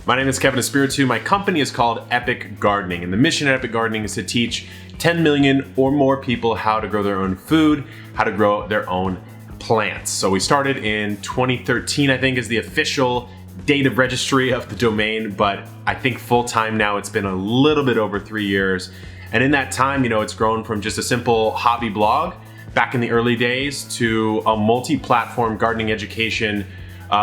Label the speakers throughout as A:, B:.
A: My name is Kevin Espiritu. My company is called Epic Gardening, and the mission at Epic Gardening is to teach 10 million or more people how to grow their own food, how to grow their own plants. So we started in 2013, I think, is the official date of registry of the domain, but I think full-time now it's been a little bit over 3 years. And in that time, it's grown from just a simple hobby blog back in the early days to a multi-platform gardening education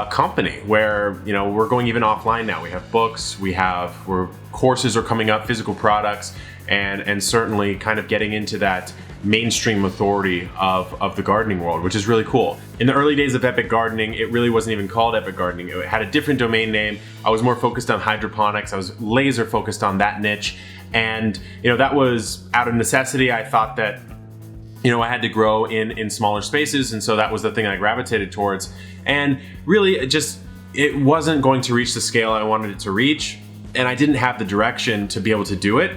A: company where, we're going even offline now. We have books, where courses are coming up, physical products, and certainly kind of getting into that mainstream authority of the gardening world, which is really cool. In the early days of Epic Gardening, it really wasn't even called Epic Gardening. It had a different domain name. I was more focused on hydroponics. I was laser focused on that niche. And, that was out of necessity. I thought that, I had to grow in smaller spaces. And so that was the thing I gravitated towards. And really it wasn't going to reach the scale I wanted it to reach. And I didn't have the direction to be able to do it.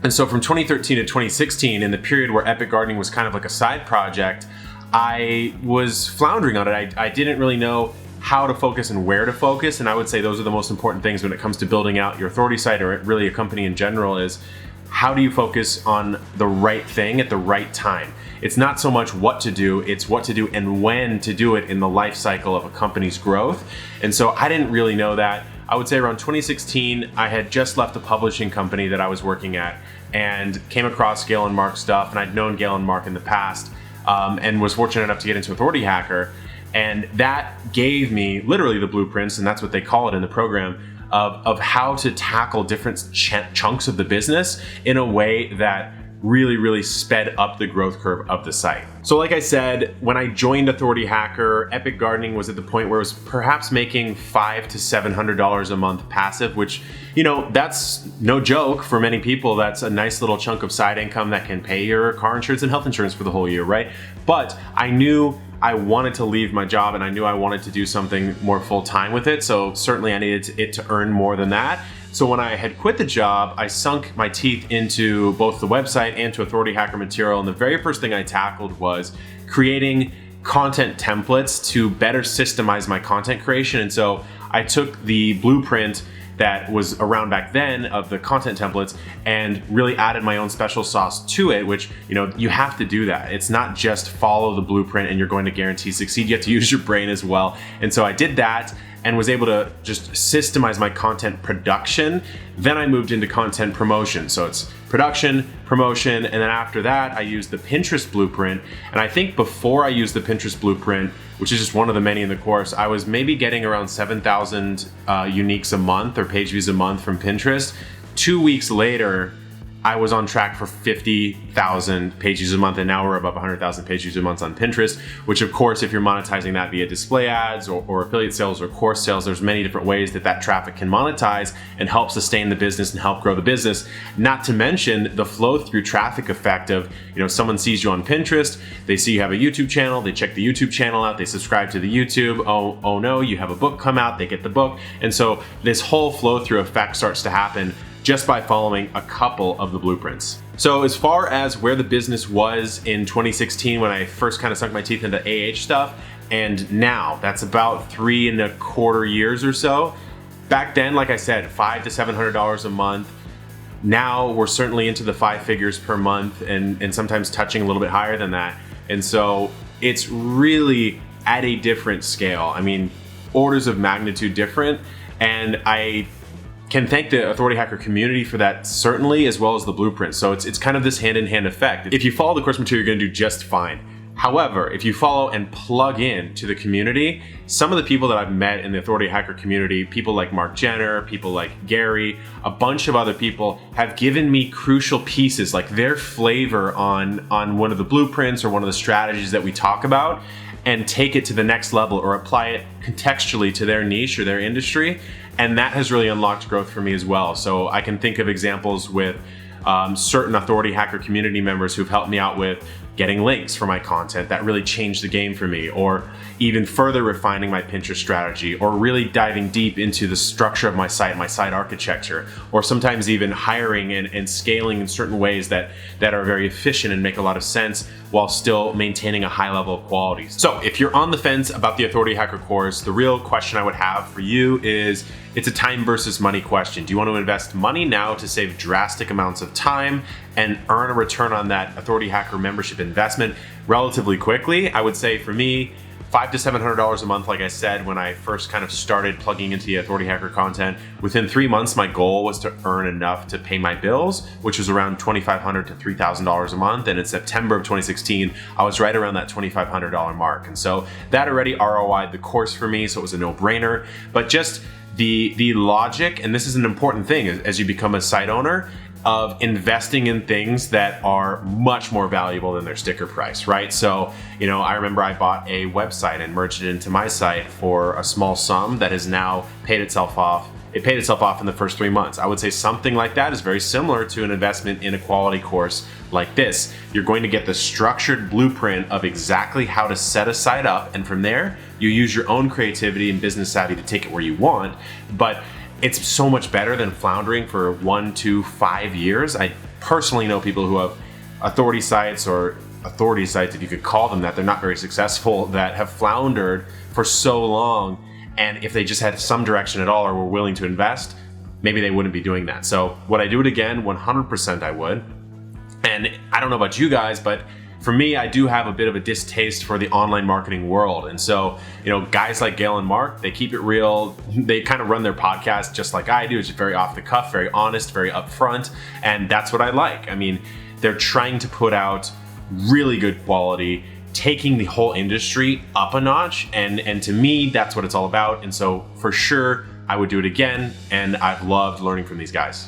A: And so from 2013 to 2016, in the period where Epic Gardening was kind of like a side project, I was floundering on it. I didn't really know how to focus and where to focus. And I would say those are the most important things when it comes to building out your authority site or really a company in general is how do you focus on the right thing at the right time? It's not so much what to do, it's what to do and when to do it in the life cycle of a company's growth. And so I didn't really know that. I would say around 2016, I had just left a publishing company that I was working at and came across Gail and Mark's stuff. And I'd known Gail and Mark in the past and was fortunate enough to get into Authority Hacker. And that gave me literally the blueprints, and that's what they call it in the program, of how to tackle different chunks of the business in a way that really sped up the growth curve of the site. So like I said, when I joined Authority Hacker, Epic Gardening was at the point where it was perhaps making $500 to $700 a month passive, which, that's no joke for many people. That's a nice little chunk of side income that can pay your car insurance and health insurance for the whole year, right? But I knew I wanted to leave my job and I knew I wanted to do something more full-time with it. So certainly I needed it to earn more than that. So when I had quit the job, I sunk my teeth into both the website and to Authority Hacker material. And the very first thing I tackled was creating content templates to better systemize my content creation. And so I took the blueprint that was around back then of the content templates and really added my own special sauce to it, which, you have to do that. It's not just follow the blueprint and you're going to guarantee succeed. You have to use your brain as well. And so I did that and was able to just systemize my content production. Then I moved into content promotion. So it's production, promotion, and then after that, I used the Pinterest blueprint. And I think before I used the Pinterest blueprint, which is just one of the many in the course, I was maybe getting around 7,000 uniques a month or page views a month from Pinterest. 2 weeks later, I was on track for 50,000 page views a month, and now we're above 100,000 page views a month on Pinterest, which of course, if you're monetizing that via display ads or affiliate sales or course sales, there's many different ways that traffic can monetize and help sustain the business and help grow the business. Not to mention the flow through traffic effect of, someone sees you on Pinterest, they see you have a YouTube channel, they check the YouTube channel out, they subscribe to the YouTube, oh no, you have a book come out, they get the book. And so this whole flow through effect starts to happen just by following a couple of the blueprints. So as far as where the business was in 2016 when I first kind of sunk my teeth into AH stuff, and now that's about 3.25 years or so. Back then, like I said, $500 to $700 a month. Now we're certainly into the 5 figures per month and sometimes touching a little bit higher than that. And so it's really at a different scale. I mean, orders of magnitude different. And I can thank the Authority Hacker community for that, certainly, as well as the blueprint. So it's kind of this hand-in-hand effect. If you follow the course material, you're gonna do just fine. However, if you follow and plug in to the community, some of the people that I've met in the Authority Hacker community, people like Mark Jenner, people like Gary, a bunch of other people have given me crucial pieces, like their flavor on one of the blueprints or one of the strategies that we talk about, and take it to the next level or apply it contextually to their niche or their industry. And that has really unlocked growth for me as well. So I can think of examples with certain Authority Hacker community members who've helped me out with getting links for my content that really changed the game for me, or even further refining my Pinterest strategy, or really diving deep into the structure of my site architecture, or sometimes even hiring and scaling in certain ways that are very efficient and make a lot of sense while still maintaining a high level of quality. So if you're on the fence about the Authority Hacker course, the real question I would have for you is it's a time versus money question. Do you want to invest money now to save drastic amounts of time and earn a return on that Authority Hacker membership investment relatively quickly? I would say for me, $500 to $700 a month, like I said, when I first kind of started plugging into the Authority Hacker content. Within 3 months, my goal was to earn enough to pay my bills, which was around $2,500 to $3,000 a month. And in September of 2016, I was right around that $2,500 mark. And so that already ROI'd the course for me, so it was a no-brainer. But just the logic, and this is an important thing as you become a site owner, of investing in things that are much more valuable than their sticker price, right? So, I remember I bought a website and merged it into my site for a small sum that has now paid itself off. It paid itself off in the first 3 months. I would say something like that is very similar to an investment in a quality course like this. You're going to get the structured blueprint of exactly how to set a site up, and from there, you use your own creativity and business savvy to take it where you want. But it's so much better than floundering for 1 to 5 years. I personally know people who have authority sites, or authority sites, if you could call them that, they're not very successful, that have floundered for so long. And if they just had some direction at all or were willing to invest, maybe they wouldn't be doing that. So would I do it again? 100% I would. And I don't know about you guys, but for me, I do have a bit of a distaste for the online marketing world. And so, guys like Gail and Mark, they keep it real. They kind of run their podcast just like I do. It's just very off the cuff, very honest, very upfront. And that's what I like. I mean, they're trying to put out really good quality, taking the whole industry up a notch. And to me, that's what it's all about. And so for sure, I would do it again. And I've loved learning from these guys.